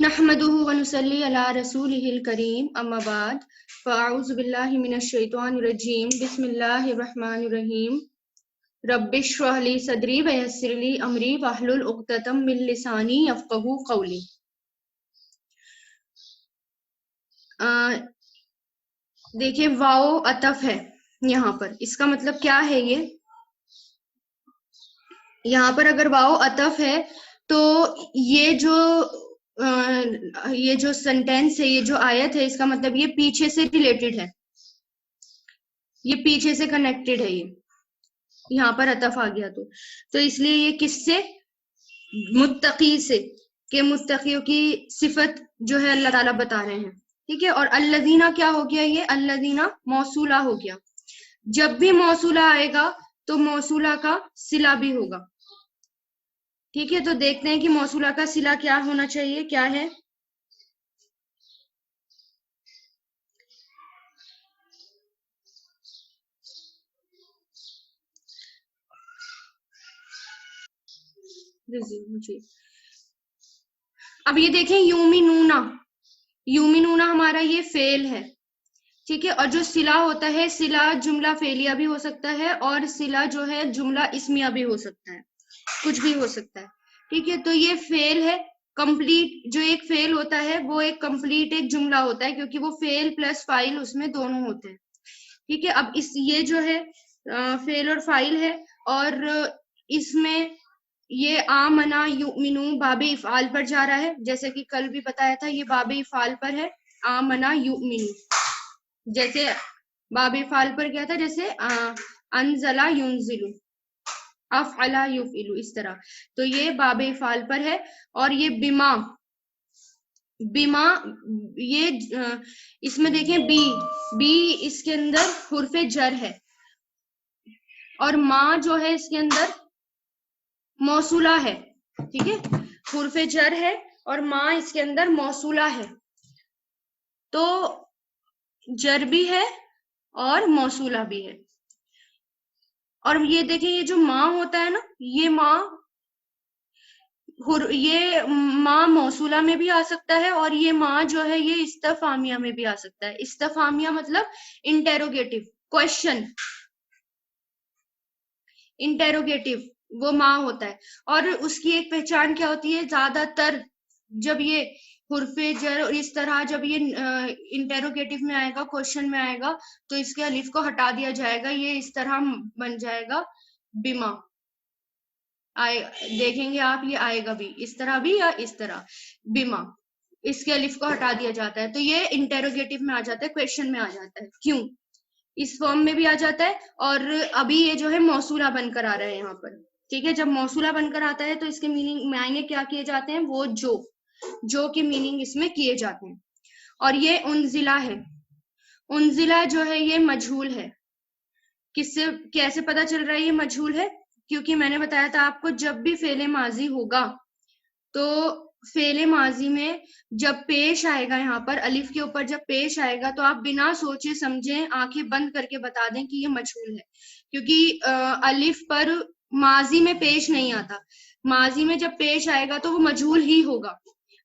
نحمده ونصلي على رسوله الكريم اما بعد فاعوذ بالله من الشيطان الرجيم بسم الله الرحمن الرحيم رب اشرح لي صدري ويسر لي امري واحلل عقدة من لساني يفقهوا قولي. دیکھیں واو عطف ہے یہاں پر، اس کا مطلب کیا ہے؟ یہاں پر اگر واو عطف ہے تو یہ جو سینٹینس ہے، یہ جو آیت ہے، اس کا مطلب یہ پیچھے سے ریلیٹڈ ہے، یہ پیچھے سے کنیکٹڈ ہے. یہ یہاں پر عطف آ گیا تو اس لیے یہ کس سے؟ متقی سے، کہ متقیوں کی صفت جو ہے اللہ تعالیٰ بتا رہے ہیں. ٹھیک ہے. اور الذین کیا ہو گیا؟ یہ الذین موصولہ ہو گیا. جب بھی موصولہ آئے گا تو موصولہ کا صلہ بھی ہوگا. ٹھیک ہے. تو دیکھتے ہیں کہ موصولہ کا صلہ کیا ہونا چاہیے، کیا ہے. اب یہ دیکھیں یومنونا ہمارا یہ فعل ہے. ٹھیک ہے. اور جو صلہ ہوتا ہے، صلہ جملہ فعلیہ بھی ہو سکتا ہے اور صلہ جو ہے جملہ اسمیہ بھی ہو سکتا ہے، کچھ بھی ہو سکتا ہے. ٹھیک ہے. تو یہ فعل ہے کمپلیٹ. جو ایک فعل ہوتا ہے وہ ایک کمپلیٹ ایک جملہ ہوتا ہے، کیونکہ وہ فعل پلس فاعل اس میں دونوں ہوتے ہیں. ٹھیک ہے. اب یہ جو ہے فعل اور فاعل ہے، اور اس میں یہ آمنا یؤمنو باب افعال پر جا رہا ہے، جیسے کہ کل بھی بتایا تھا، یہ باب افعال پر ہے. آمنا یؤمنو، جیسے باب افعال پر کیا تھا، جیسے انزلا ینزلو، افعلا یفعلو، اس طرح. تو یہ باب افعال پر ہے. اور یہ بما یہ اس میں دیکھیں بی اس کے اندر حرف جر ہے، اور ما جو ہے اس کے اندر موصولہ ہے. ٹھیک ہے. حرف جر ہے اور ما اس کے اندر موصولہ ہے. تو جر بھی ہے اور موصولہ بھی ہے. اور یہ دیکھیں یہ جو ما ہوتا ہے نا، یہ ما موصولہ میں بھی آ سکتا ہے، اور یہ ما جو ہے یہ استفہامیہ میں بھی آ سکتا ہے. استفہامیہ مطلب انٹیروگیٹو، کوشچن، انٹیروگیٹو وہ ما ہوتا ہے. اور اس کی ایک پہچان کیا ہوتی ہے؟ زیادہ تر جب یہ حرف جر اور اس طرح جب یہ انٹیروگیٹو میں آئے گا، کوشچن میں آئے گا، تو اس کے الف کو ہٹا دیا جائے گا. یہ اس طرح بن جائے گا بما. دیکھیں گے آپ، یہ آئے گا بھی اس طرح بھی یا اس طرح بما. اس کے الف کو ہٹا دیا جاتا ہے تو یہ انٹیروگیٹو میں آ جاتا ہے، کویشچن میں آ جاتا ہے. کیوں؟ اس فارم میں بھی آ جاتا ہے. اور ابھی یہ جو ہے موصولہ بن کر آ رہا ہے یہاں پر. ٹھیک ہے. جب موصولہ بن کر آتا ہے تو اس کے معنی کیا کیے جاتے ہیں؟ وہ جو کے میننگ اس میں کیے جاتے ہیں. اور یہ انزلہ ہے. انزلہ جو ہے یہ مجہول ہے. کس سے کیسے پتا چل رہا ہے یہ مجہول ہے؟ کیونکہ میں نے بتایا تھا آپ کو، جب بھی فعل ماضی ہوگا تو فعل ماضی میں جب پیش آئے گا، یہاں پر الف کے اوپر جب پیش آئے گا، تو آپ بنا سوچے سمجھیں آنکھیں بند کر کے بتا دیں کہ یہ مجہول ہے. کیونکہ الف پر ماضی میں پیش نہیں آتا. ماضی میں جب پیش آئے گا تو وہ مجہول ہی ہوگا.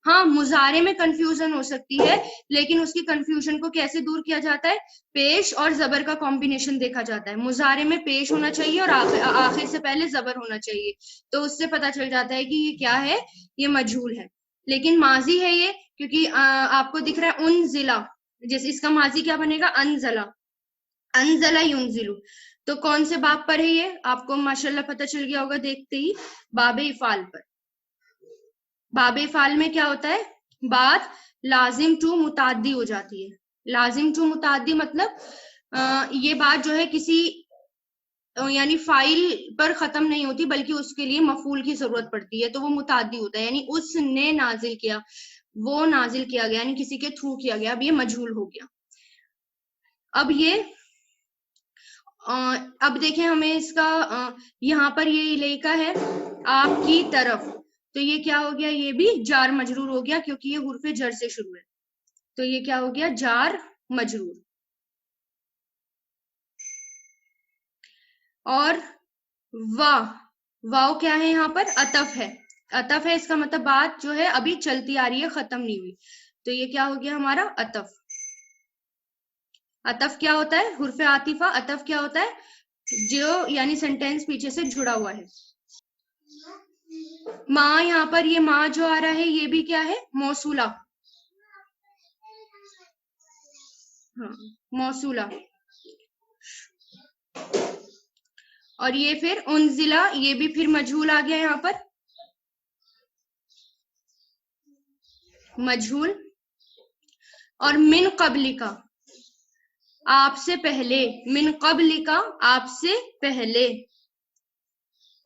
ہاں، مضارع میں کنفیوژن ہو سکتی ہے، لیکن اس کی کنفیوژن کو کیسے دور کیا جاتا ہے؟ پیش اور زبر کا کمبینیشن دیکھا جاتا ہے. مضارع میں پیش ہونا چاہیے اور آخر سے پہلے زبر ہونا چاہیے، تو اس سے پتا چل جاتا ہے کہ یہ کیا ہے، یہ مجہول ہے. لیکن ماضی ہے یہ، کیونکہ آپ کو دکھ رہا ہے انزلہ، جیسے اس کا ماضی کیا بنے گا؟ انزلہ. انزلہ ینزلو. تو کون سے باب پر ہے یہ؟ آپ کو ماشاءاللہ پتہ چل گیا ہوگا دیکھتے ہی، باب افعال پر. باب افعال میں کیا ہوتا ہے؟ بات لازم ٹو متعدی ہو جاتی ہے. لازم ٹو متعدی مطلب یہ بات جو ہے کسی یعنی فاعل پر ختم نہیں ہوتی، بلکہ اس کے لیے مفعول کی ضرورت پڑتی ہے، تو وہ متعدی ہوتا ہے. یعنی اس نے نازل کیا، وہ نازل کیا گیا، یعنی کسی کے تھرو کیا گیا. اب یہ مجہول ہو گیا. اب دیکھیں ہمیں اس کا یہاں پر یہ لکھا ہے آپ کی طرف، تو یہ کیا ہو گیا؟ یہ بھی جار مجرور ہو گیا، کیونکہ یہ حرف جر سے شروع ہے. تو یہ کیا ہو گیا؟ جار مجرور. اور واو کیا ہے؟ یہاں پر عطف ہے. अतफ है, इसका मतलब बात जो है अभी चलती आ रही है, खत्म नहीं हुई। तो ये क्या हो गया हमारा अतफ। अतफ क्या होता है? हुर्फ आतिफा। अतफ क्या होता है? जो यानी सेंटेंस पीछे से जुड़ा हुआ है। माँ, यहाँ पर ये माँ जो आ रहा है ये भी क्या है? मौसूला। हाँ, मौसूला। और ये फिर उनजिला, ये भी फिर मजहूल आ गया यहाँ पर, मजहूल। और मिन कबलिका, आपसे पहले। मिन कबलिका, आपसे पहले।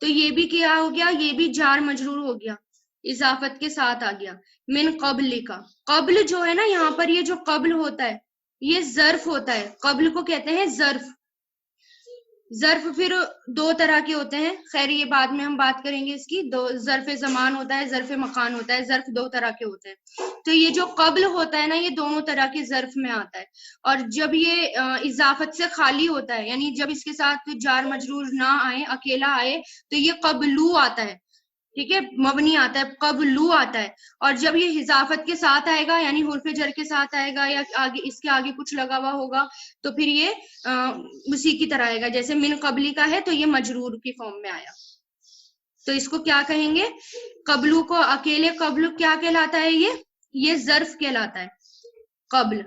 तो ये भी क्या हो गया? ये भी जार मजरूर हो गया, इजाफत के साथ आ गया। मिन कबलिका, कब्ल जो है ना यहाँ पर, ये जो कब्ल होता है ये जर्फ होता है। कब्ल को कहते हैं जर्फ। जर्फ फिर दो तरह के होते हैं, खैर ये बाद में हम बात करेंगे इसकी। दो जर्फ जमान होता है, जर्फ मकान होता है। जर्फ दो तरह के होते हैं। तो ये जो कब्ल होता है ना, ये दोनों तरह के जर्फ में आता है। और जब ये इजाफत से खाली होता है, यानी जब इसके साथ जार मजरूर ना आए, अकेला आए, तो ये कबलू आता है। ठीक है, मबनी आता है, कबलू आता है। और जब ये इजाफत के साथ आएगा, यानी हुर्फ जर के साथ आएगा, या आगे इसके आगे कुछ लगा हुआ होगा, तो फिर ये उसी की तरह आएगा। जैसे मिन कबली का है तो ये मजरूर की फॉर्म में आया, तो इसको क्या कहेंगे? कबलू को, अकेले कबलू क्या कहलाता है? ये जर्फ कहलाता है, कबल,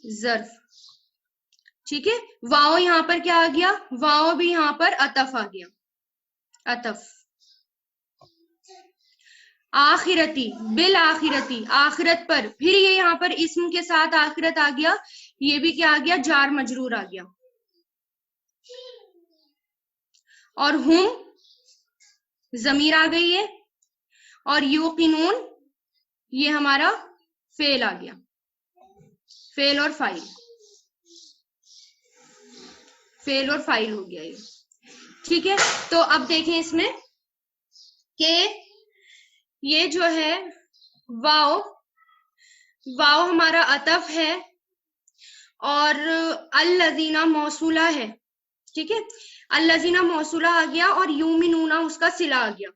जर्फ। ठीक है, वाओ यहाँ पर क्या आ गया? वाओ भी यहाँ पर अतफ आ गया, अतफ। आखिरती, बिल आखिरती, आखिरत पर। फिर ये यहाँ पर इस्म के साथ आखिरत आ गया, ये भी क्या आ गया? जार मजरूर आ गया। और हुम, जमीर आ गई है। और यूकिनून, ये हमारा फेल आ गया, फेल और फाइल, फेल और फाइल हो गया ये। ठीक है, तो अब देखें इसमें कि ये जो है वाओ, वाओ हमारा अतफ है, और अल्लज़ीना मौसूला है। ठीक है, अल्लज़ीना मौसूला आ गया, और यूमिनूना उसका सिला आ गया।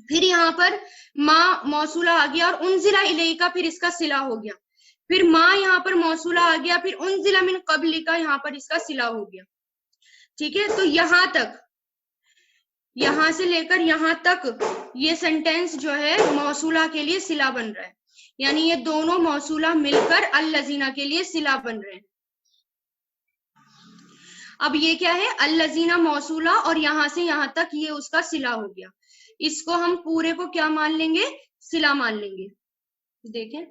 फिर यहाँ पर माँ मौसूला आ गया, और उनजिला इलैका फिर इसका सिला हो गया। फिर माँ यहाँ पर मौसूला आ गया, फिर उनजिला मिन क़ब्लिका यहाँ पर इसका सिला हो गया। ठीक है, तो यहाँ तक, यहाँ से लेकर यहाँ तक ये सेंटेंस जो है मौसूला के लिए सिला बन रहा है, यानी ये दोनों मौसूला मिलकर अल्लज़ीना के लिए सिला बन रहे हैं। अब ये क्या है? अल्लज़ीना मौसूला, और यहां से यहां तक ये उसका सिला हो गया। इसको हम पूरे को क्या मान लेंगे? सिला मान लेंगे। देखें,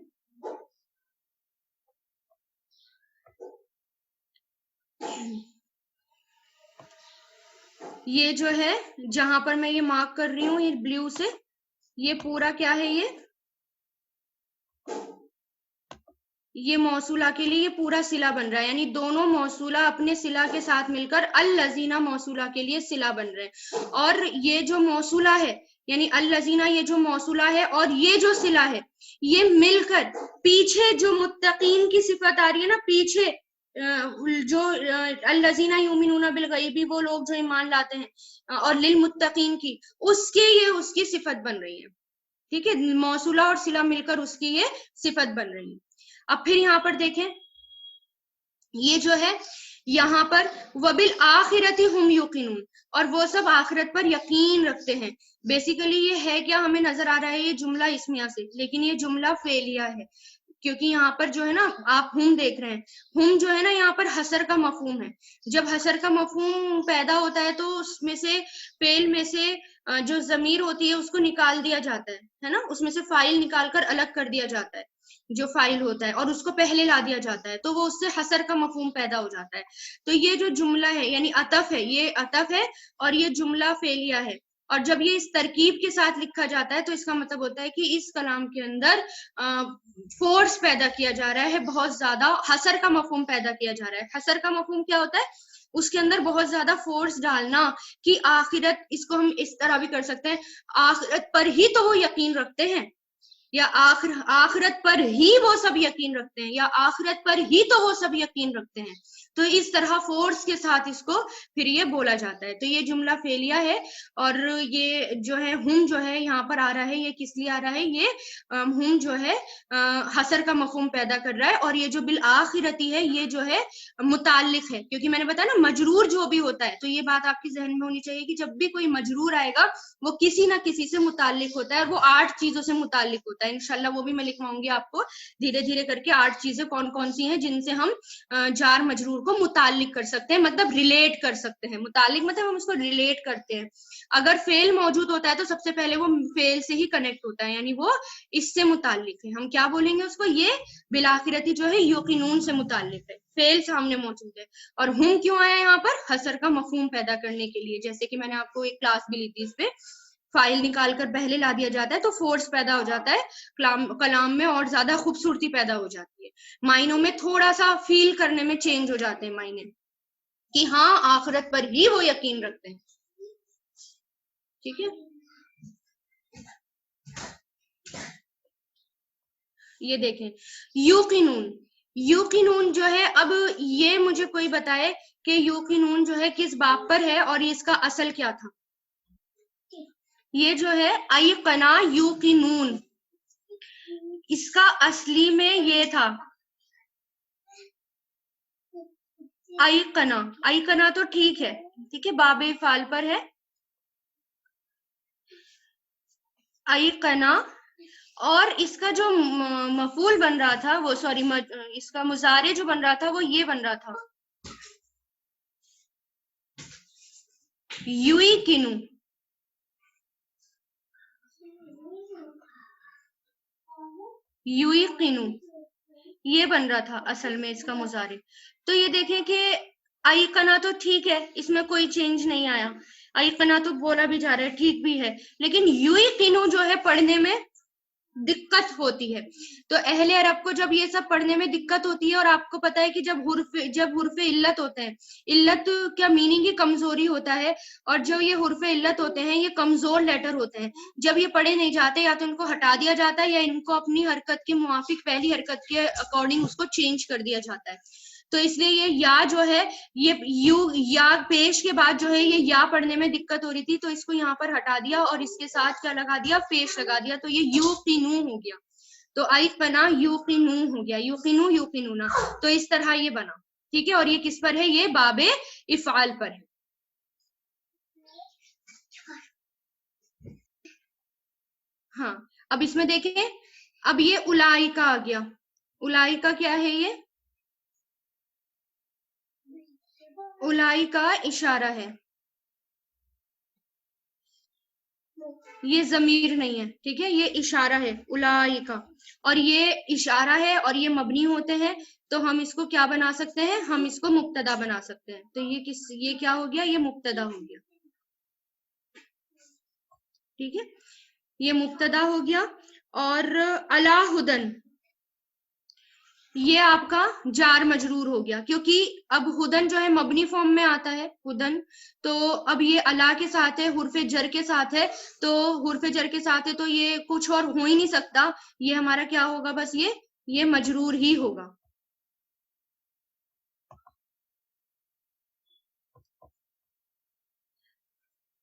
ये जो है जहां पर मैं ये मार्क कर रही हूँ ये ब्लू से, ये पूरा क्या है? ये मौसूला के लिए ये पूरा सिला बन रहा है, यानी दोनों मौसूला अपने सिला के साथ मिलकर अल्लज़ीना मौसूला के लिए सिला बन रहे हैं। और ये जो मौसूला है, यानी अल्लज़ीना, ये जो मौसूला है और ये जो सिला है, ये मिलकर पीछे जो मुत्तकीन की सिफत आ रही है ना, पीछे जो अल्लज़ीना युमिनूना बिल गैबी, वो लोग जो ईमान लाते हैं, और लिल मुत्तकीन की, उसके ये उसकी सिफत बन रही है। ठीक है, मौसूला और सिला मिलकर उसकी ये सिफत बन रही है। अब फिर यहाँ पर देखें, ये जो है यहाँ पर वबिल आखिरती हुम युकिनून, और वो सब आखिरत पर यकीन रखते हैं। बेसिकली ये है क्या? हमें नजर आ रहा है ये जुमला इस्मिया से, लेकिन ये जुमला फेलिया है, क्योंकि यहाँ पर जो है ना, आप हुम देख रहे हैं, हुम जो है ना यहाँ पर हसर का मफहूम है। जब हसर का मफहूम पैदा होता है तो उसमें से, फेल में से जो जमीर होती है उसको निकाल दिया जाता है ना, उसमें से फाइल निकाल कर अलग कर दिया जाता है, जो फाइल होता है, और उसको पहले ला दिया जाता है, तो वो उससे हसर का मफहूम पैदा हो जाता है। तो ये जो जुमला है यानी अतफ है, ये अतफ है, और ये जुमला फेलिया है। और जब ये इस तरकीब के साथ लिखा जाता है तो इसका मतलब होता है कि इस कलाम के अंदर फोर्स पैदा किया जा रहा है, बहुत ज्यादा हसर का मफहूम पैदा किया जा रहा है। हसर का मफहूम क्या होता है? उसके अंदर बहुत ज्यादा फोर्स डालना कि आखिरत, इसको हम इस तरह भी कर सकते हैं, आखिरत पर ही तो वो यकीन रखते हैं, या आखिरत पर ही वो सब यकीन रखते हैं, या आखिरत पर ही तो वो सब यकीन रखते हैं। तो इस तरह फोर्स के साथ इसको फिर ये बोला जाता है। तो ये जुमला फेलिया है, और ये जो है हम जो है यहाँ पर आ रहा है, ये किस लिए आ रहा है, ये हम जो है हसर का मफहूम पैदा कर रहा है, और ये जो बिल आखिरती है ये जो है मुताल्लिक है, क्योंकि मैंने बताया ना मजरूर जो भी होता है, तो ये बात आपकी जहन में होनी चाहिए कि जब भी कोई मजरूर आएगा वो किसी ना किसी से मुताल्लिक होता है, और वो 8 चीजों से मुताल्लिक होता है। इंशाल्लाह वो भी मैं लिखवाऊंगी आपको धीरे धीरे करके, 8 चीजें कौन कौन सी हैं जिनसे हम जार मजरूर को मुताल्लिक कर सकते हैं, मतलब रिलेट कर सकते हैं। मुताल्लिक मतलब हम उसको रिलेट करते हैं। अगर फेल मौजूद होता है तो सबसे पहले वो फेल से ही कनेक्ट होता है, यानी वो इससे मुताल्लिक है। हम क्या बोलेंगे उसको, ये बिलाखिरती जो है यकीनून से मुताल्लिक है, फेल सामने मौजूद है। और हम क्यों आया यहाँ पर, हसर का मफहूम पैदा करने के लिए। जैसे कि मैंने आपको एक क्लास भी ली थी, इस पे फाइल निकाल कर पहले ला दिया जाता है तो फोर्स पैदा हो जाता है, कलाम में और ज्यादा खूबसूरती पैदा हो जाती है, मायनों में थोड़ा सा फील करने में चेंज हो जाते हैं मायने, कि हाँ आखिरत पर ही वो यकीन रखते हैं। ठीक है, ये देखें युकीनून, युकीनून जो है, अब ये मुझे कोई बताए कि युकीनून जो है किस बाब पर है और इसका असल क्या था। ये जो है अयकना युकीनून, इसका असली में ये था अयकना। अयकना तो ठीक है, ठीक है, बाबे फाल पर है अयकना, और इसका जो मफूल बन रहा था वो, सॉरी, इसका मुजारे जो बन रहा था वो ये बन रहा था युकीनू। युकीनू ये बन रहा था असल में इसका मुजारे। तो ये देखें कि अयकना तो ठीक है, इसमें कोई चेंज नहीं आया, अयकना तो बोला भी जा रहा है, ठीक भी है, लेकिन युकीनू जो है पढ़ने में दिक्कत होती है। तो अहले अरब को जब ये सब पढ़ने में दिक्कत होती है, और आपको पता है कि जब हुर्फे इल्लत होते हैं, इल्लत क्या मीनिंग ही कमजोरी होता है, और जो ये हुर्फे इल्लत होते हैं ये कमजोर लेटर होते हैं, जब ये पढ़े नहीं जाते या तो इनको हटा दिया जाता है या इनको अपनी हरकत के मुआफिक पहली हरकत के अकॉर्डिंग उसको चेंज कर दिया जाता है। तो इसलिए ये या जो है, ये या पेश के बाद जो है ये या पढ़ने में दिक्कत हो रही थी, तो इसको यहाँ पर हटा दिया और इसके साथ क्या लगा दिया, पेश लगा दिया, तो ये युकीनू हो गया। तो अयकना युकीनू हो गया, युकीनू युकीनूना, तो इस तरह ये बना। ठीक है, और ये किस पर है, ये बाबे इफ़ाल पर है। हाँ, अब इसमें देखें, अब ये उलाइका आ गया। उलाइका क्या है, ये उलाई का इशारा है, ये जमीर नहीं है, ठीक है, ये इशारा है उलाई का, और ये इशारा है और ये मबनी होते हैं, तो हम इसको क्या बना सकते हैं, हम इसको मुब्तदा बना सकते हैं। तो ये क्या हो गया, ये मुब्तदा हो गया। ठीक है, ये मुब्तदा हो गया। और अला हुदन, ये आपका जार मजरूर हो गया, क्योंकि अब हुदन जो है मबनी फॉर्म में आता है हुदन, तो अब ये अला के साथ है, हुर्फे जर के साथ है, तो हुर्फे जर के साथ है तो ये कुछ और हो ही नहीं सकता, ये हमारा क्या होगा, बस ये मजरूर ही होगा।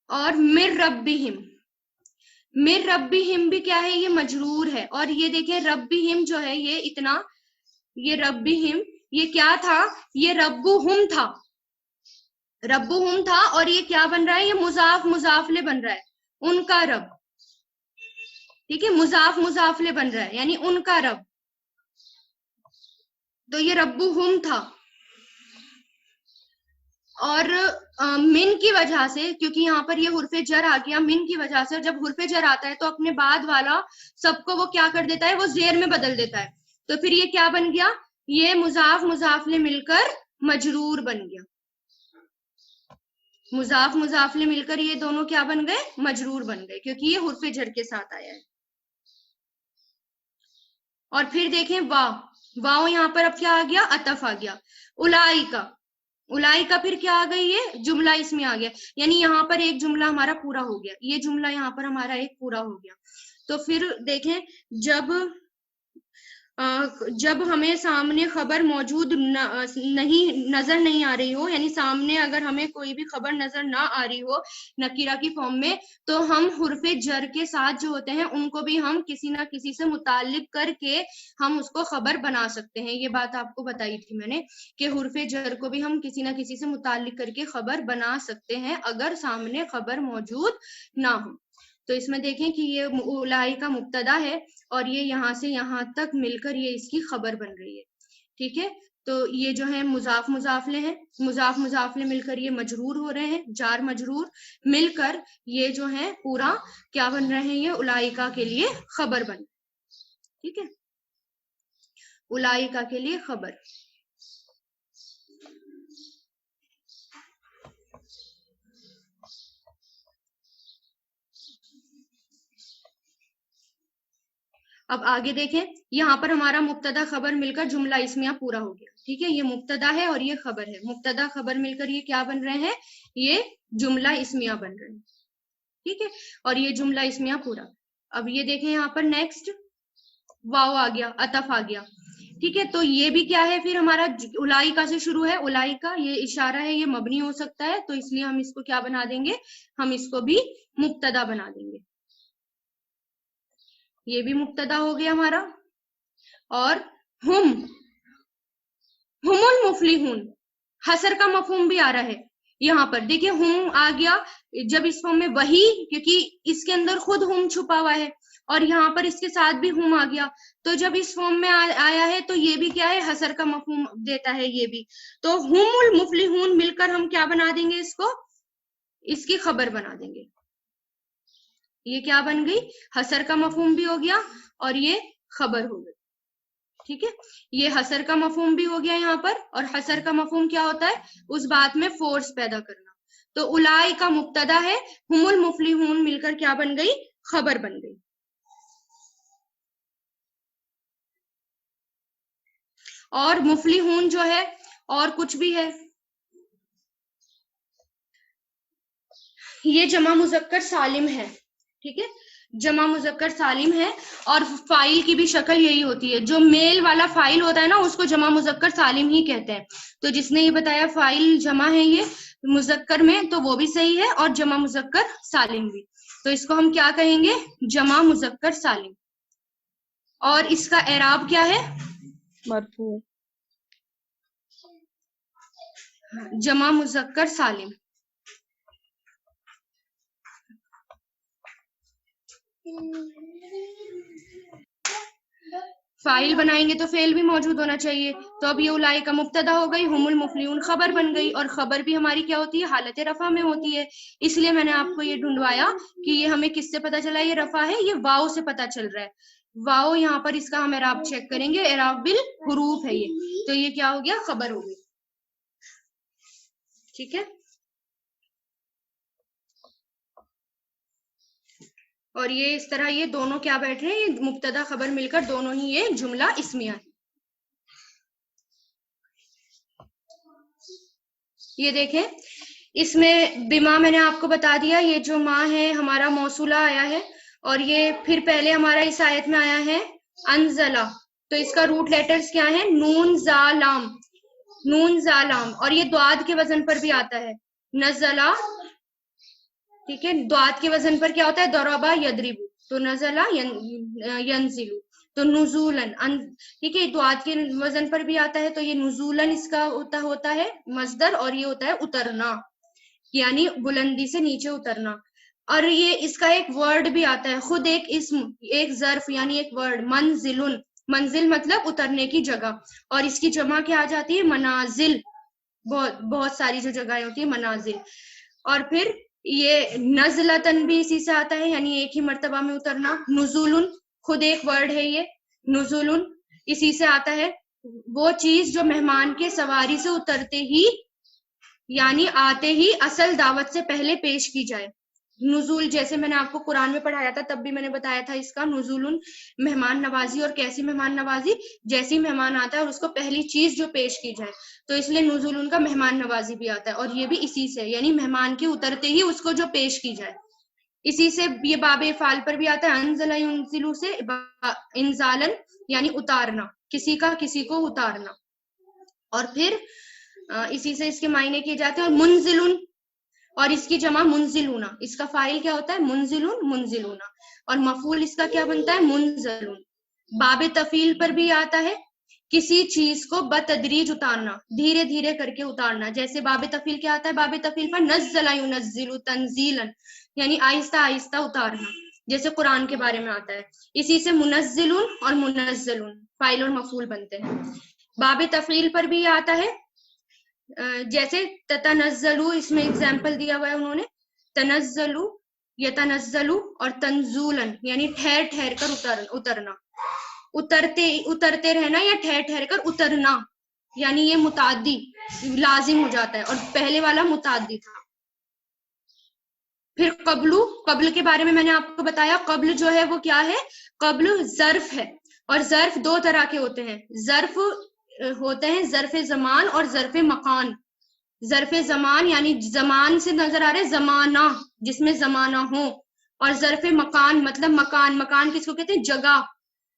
और मिर रब्बिहिम, मिर रब्बिहिम भी क्या है, ये मजरूर है, और ये देखें रब्बिहिम जो है ये इतना, ये रब्बिहिम ये क्या था, ये रब्बुहुम था, रब्बुहुम था, और ये क्या बन रहा है, ये मुजाफ मुजाफले बन रहा है, उनका रब। ठीक है, मुजाफ मुजाफले बन रहा है, यानी उनका रब, तो ये रब्बुहुम था। और मिन की वजह से, क्योंकि यहाँ पर ये हुर्फे जर आ गया, मिन की वजह से, जब हुर्फे जर आता है तो अपने बाद वाला सबको वो क्या कर देता है, वो जेर में बदल देता है, तो फिर ये क्या बन गया, ये मुजाफ मुजाफले मिलकर मजरूर बन गया, मुजाफ मुजाफले मिलकर ये दोनों क्या बन गए, मजरूर बन गए, क्योंकि ये हुर्फे जर के साथ आया है। और फिर देखें वाव यहाँ पर अब क्या आ गया, अतफ आ गया, उलाई का, उलाई का फिर क्या आ गई, ये जुमला इसमें आ गया, यानी यहाँ पर एक जुमला हमारा पूरा हो गया, ये जुमला यहाँ पर हमारा एक पूरा हो गया। تو پھر دیکھیں جب ہمیں سامنے خبر موجود نظر نہیں آ رہی ہو، یعنی سامنے اگر ہمیں کوئی بھی خبر نظر نہ آ رہی ہو نکیرہ کی فارم میں، تو ہم حرف جر کے ساتھ جو ہوتے ہیں ان کو بھی ہم کسی نہ کسی سے متعلق کر کے ہم اس کو خبر بنا سکتے ہیں. یہ بات آپ کو بتائی تھی میں نے کہ حرف جر کو بھی ہم کسی نہ کسی سے متعلق کر کے خبر بنا سکتے ہیں اگر سامنے خبر موجود نہ ہو. تو اس میں دیکھیں کہ یہ اولائی کا مبتدا ہے اور یہ یہاں سے یہاں تک مل کر یہ اس کی خبر بن رہی ہے. ٹھیک ہے، تو یہ جو ہے مضاف مضافلے ہیں، مضاف مضافلے مل کر یہ مجرور ہو رہے ہیں، جار مجرور مل کر یہ جو ہے پورا کیا بن رہے ہیں، یہ اولائکا کے لیے خبر بن. ٹھیک ہے، اولائکا کے لیے خبر. اب آگے دیکھیں، یہاں پر ہمارا مبتدا خبر مل کر جملہ اسمیہ پورا ہو گیا. ٹھیک ہے، یہ مبتدا ہے اور یہ خبر ہے. مبتدا خبر مل کر یہ کیا بن رہے ہیں، یہ جملہ اسمیہ بن رہے ہیں. ٹھیک ہے، اور یہ جملہ اسمیہ پورا. اب یہ دیکھیں یہاں پر نیکسٹ واو آ گیا، عطف آ گیا. ٹھیک ہے، تو یہ بھی کیا ہے پھر ہمارا اولائکا سے شروع ہے. اولائکا یہ اشارہ ہے، یہ مبنی ہو سکتا ہے، تو اس لیے ہم اس کو کیا بنا دیں گے، ہم اس کو بھی مبتدا بنا دیں گے. یہ بھی مبتدا ہو گیا ہمارا. اور ہم المفلحون، حسر کا مفہوم بھی آ رہا ہے یہاں پر. دیکھیں ہم آ گیا جب اس فارم میں وہی، کیونکہ اس کے اندر خود ہم چھپا ہوا ہے اور یہاں پر اس کے ساتھ بھی ہم آ گیا، تو جب اس فارم میں آیا ہے تو یہ بھی کیا ہے، حسر کا مفہوم دیتا ہے یہ بھی. تو ہم المفلحون مل کر ہم کیا بنا دیں گے، اس کو اس کی خبر بنا دیں گے. یہ کیا بن گئی، حسر کا مفہوم بھی ہو گیا اور یہ خبر ہو گئی. ٹھیک ہے، یہ حسر کا مفہوم بھی ہو گیا یہاں پر. اور حسر کا مفہوم کیا ہوتا ہے، اس بات میں فورس پیدا کرنا. تو اولائی کا مبتدا ہے، ہم المفلحون مل کر کیا بن گئی، خبر بن گئی. اور مفلحون جو ہے اور کچھ بھی ہے، یہ جمع مذکر سالم ہے. ٹھیک ہے، جمع مذکر سالم ہے اور فائل کی بھی شکل یہی ہوتی ہے. جو میل والا فائل ہوتا ہے نا، اس کو جمع مذکر سالم ہی کہتے ہیں. تو جس نے یہ بتایا فائل جمع ہے یہ مذکر میں، تو وہ بھی صحیح ہے، اور جمع مذکر سالم بھی. تو اس کو ہم کیا کہیں گے، جمع مذکر سالم. اور اس کا اعراب کیا ہے، مرفوع. جمع مذکر سالم. فائل بنائیں گے تو فعل بھی موجود ہونا چاہیے. تو اب یہ اولائی کا مبتدا ہو گئی، ہم المفلحون خبر بن گئی، اور خبر بھی ہماری کیا ہوتی ہے، حالت رفع میں ہوتی ہے. اس لیے میں نے آپ کو یہ ڈھونڈوایا کہ یہ ہمیں کس سے پتا چلا، یہ رفع ہے، یہ واو سے پتا چل رہا ہے. واو یہاں پر اس کا ہم اعراب چیک کریں گے، اعراب بالحروف ہے یہ، تو یہ کیا ہو گیا، خبر ہو گئی. ٹھیک ہے، اور یہ اس طرح یہ دونوں کیا بیٹھ رہے ہیں، یہ مبتدا خبر مل کر دونوں ہی یہ جملہ اسمیہ ہے. یہ دیکھیں اس میں بما میں نے آپ کو بتا دیا، یہ جو ماں ہے ہمارا موصولہ آیا ہے، اور یہ پھر پہلے ہمارا اس آیت میں آیا ہے انزلہ. تو اس کا روٹ لیٹرز کیا ہے، نون زا لام، نون زا لام. اور یہ دواد کے وزن پر بھی آتا ہے، نزلہ. ٹھیک ہے، دواد کے وزن پر کیا ہوتا ہے، ضربہ یضرب، تو نزلہ ینزل، تو نزولن. ٹھیک ہے، دواد کے وزن پر بھی آتا ہے، تو یہ نزولن اس کا ہوتا ہے مصدر، اور یہ ہوتا ہے اترنا، یعنی بلندی سے نیچے اترنا. اور یہ اس کا ایک ورڈ بھی آتا ہے، خود ایک اسم، ایک ظرف، یعنی ایک ورڈ، منزلن. منزل مطلب اترنے کی جگہ، اور اس کی جمع کیا آ جاتی ہے، منازل. بہت ساری جو جگہیں ہوتی ہیں منازل. اور پھر یہ نزلتن بھی اسی سے آتا ہے، یعنی ایک ہی مرتبہ میں اترنا. نزولن خود ایک ورڈ ہے، یہ نزولن اسی سے آتا ہے. وہ چیز جو مہمان کے سواری سے اترتے ہی، یعنی آتے ہی اصل دعوت سے پہلے پیش کی جائے. نزول جیسے میں نے آپ کو قرآن میں پڑھایا تھا، تب بھی میں نے بتایا تھا اس کا نزولن مہمان نوازی. اور کیسی مہمان نوازی، جیسی مہمان آتا ہے اور اس کو پہلی چیز جو پیش کی جائے، تو اس لیے نزولن کا مہمان نوازی بھی آتا ہے. اور یہ بھی اسی سے، یعنی مہمان کے اترتے ہی اس کو جو پیش کی جائے. इसी से ये बाबे फाल पर भी आता है, अंजला युनजिलु से इंजालन यानी उतारना, किसी का किसी को उतारना। और फिर इसी से इसके मायने किए जाते हैं। और मुंजिलुन, और इसकी जमा मुंजिलूना, इसका फाइल क्या होता है मुंजिलुन मुंजिलूना, और मफूल इसका क्या बनता है मुंजलुन। बाबे तफील पर भी आता है, किसी चीज को बतदरीज उतारना, धीरे धीरे करके उतारना। जैसे बाबे तफील क्या आता है, बाबे तफील पर नज़्ज़ला युनज़्ज़िलु तंज़ीलन, यानी आहिस्ता आहिस्ता उतारना, जैसे कुरान के बारे में आता है। इसी से मुनज़्ज़िलुन और मुनज़्ज़लुन फाइल और मफूल बनते हैं। बाबे तफील पर भी आता है, जैसे ततनज़्ज़लु, इसमें एग्जाम्पल दिया हुआ है उन्होंने, तनज़्ज़लु, यतनज़्ज़लु और तंज़ूलन, यानी ठहर ठहर कर उतरना, उतरते उतरते रहना या ठहर ठहर कर उतरना, यानी ये मुताद्दी लाजिम हो जाता है, और पहले वाला मुताद्दी था। फिर कब्लु, कब्ल के बारे में मैंने आपको बताया, कब्ल जो है वो क्या है, कब्ल ज़र्फ है, और ज़र्फ दो तरह के होते हैं। ज़र्फ होते हैं ज़र्फ ज़मान और ज़र्फ मकान। ज़र्फ ज़मान यानी ज़मान से नजर आ रहा है ज़माना, जिसमें ज़माना हो, और ज़र्फ मकान मतलब मकान, मकान किसको कहते हैं जगह,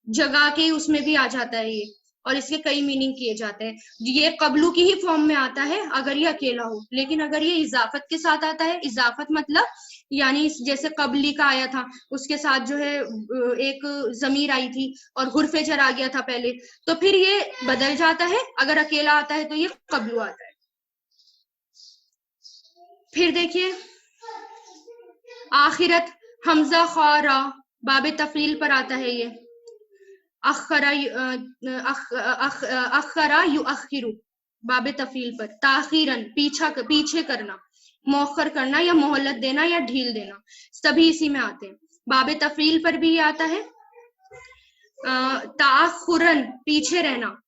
जगह के उसमें भी आ जाता है ये, और इसके कई मीनिंग किए जाते हैं। ये कब्लू की ही फॉर्म में आता है अगर ये अकेला हो, लेकिन अगर ये इजाफत के साथ आता है, इजाफत मतलब यानी जैसे कबली का आया था, उसके साथ जो है एक जमीर आई थी और हुर्फे जर आ गया था पहले, तो फिर ये बदल जाता है। अगर अकेला आता है तो ये कब्लू आता है। फिर देखिए आखिरत, हमजा खारा, बाबे तफील पर आता है ये। अखरा अखरा युअखिरु, बाबे तफील पर। ताखीरन, पीछे करना, मौखर करना या मोहलत देना या ढील देना, सभी इसी में आते हैं। बाबे तफील पर भी आता है ताखुरन, पीछे रहना,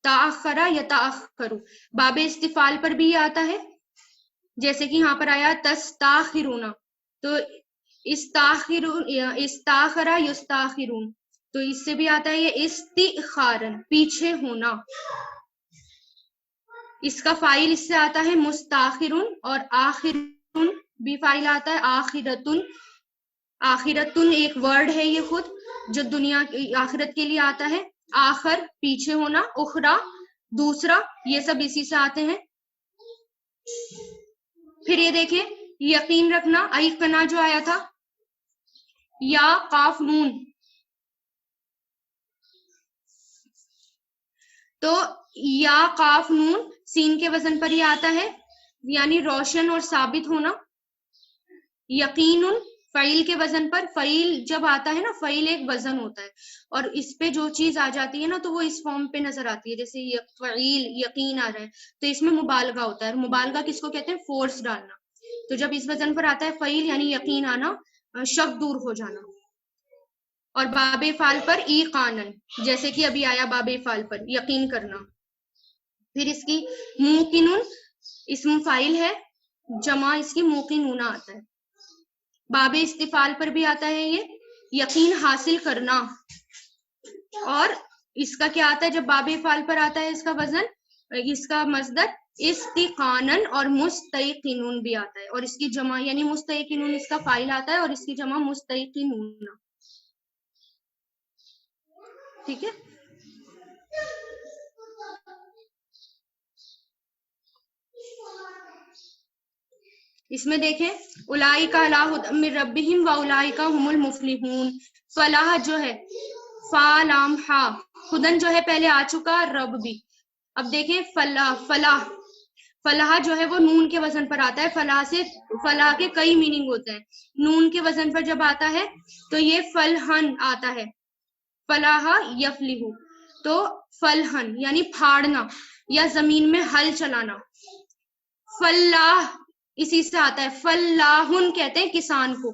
ताखरा या ताखरु। बाबे इस्तिफाल पर भी आता है, जैसे कि यहाँ पर आया तस्ताखिरुना, तो इस्ताखरा युस्ताखिरून, तो इससे भी आता है ये इस्तिखारन, पीछे होना। इसका फाइल इससे आता है मुस्ताखिरुन, और आखिरुन भी फाइल आता है आखिरतुन। आखिरतुन एक वर्ड है ये खुद, जो दुनिया आखिरत के लिए आता है। आखर पीछे होना, उखरा दूसरा, ये सब इसी से आते हैं। फिर ये देखें यकीन रखना, अयकना जो आया था, या काफ नून, तो या काफ नून सीन के वजन पर ही आता है, यानी रोशन और साबित होना। यकीनुन फ़ईल के वजन पर, फ़ईल जब आता है ना, फ़ईल एक वजन होता है, और इस पे जो चीज आ जाती है ना, तो वो इस फॉर्म पे नजर आती है। जैसे फ़ईल यकीन आ रहा है, तो इसमें मुबालगा होता है। मुबालगा किसको कहते हैं, फोर्स डालना। तो जब इस वजन पर आता है फ़ईल यानी यकीन आना, शक दूर हो जाना। और बाबे फाल पर ई कानन, जैसे कि अभी आया बाबे फाल पर यकीन करना। फिर इसकी मुकिनुन, इसम फाइल है, जमा इसकी मुकिनुना आता है। बाबे इस्तिफाल पर भी आता है ये, यकीन हासिल करना। और इसका क्या आता है, जब बाबे फाल पर आता है इसका वजन, इसका मजदर इस्तिकानन और मुस्तयकिनुन भी आता है, और इसकी जमा यानी मुस्तयकिनुन इसका फाइल आता है, और इसकी जमा मुस्तयकिनुन। ठीक है। इसमें देखें उलाइका अला हुदम मिर रब्बिहिम व उलाइका हुमुल मुफलिहून। फलाह जो है, फा लाम हा, हुदन जो है पहले आ चुका, रब भी। अब देखें फलाह, फलाह, फलाह जो है वो नून के वजन पर आता है। फलाह से, फलाह के कई मीनिंग होते हैं। नून के वजन पर जब आता है तो ये फलहन आता है, फलाह यफलिहु, तो फलहन यानी फाड़ना या जमीन में हल चलाना। फल्लाह इसी से आता है, फल्लाहुन कहते हैं किसान को,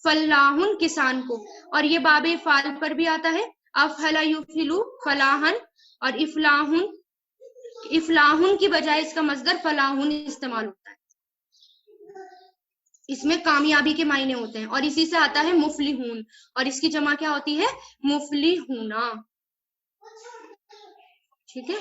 फल्लाहुन किसान को। और ये बाबे फाल पर भी आता है, अफला युफिलु फलाहन, और इफलाहुन, इफलाहुन की बजाय इसका मजदर फलाहुन इस्तेमाल होता है। इसमें कामयाबी के मायने होते हैं। और इसी से आता है मुफलिहून, और इसकी जमा क्या होती है, मुफलिहूना। ठीक है।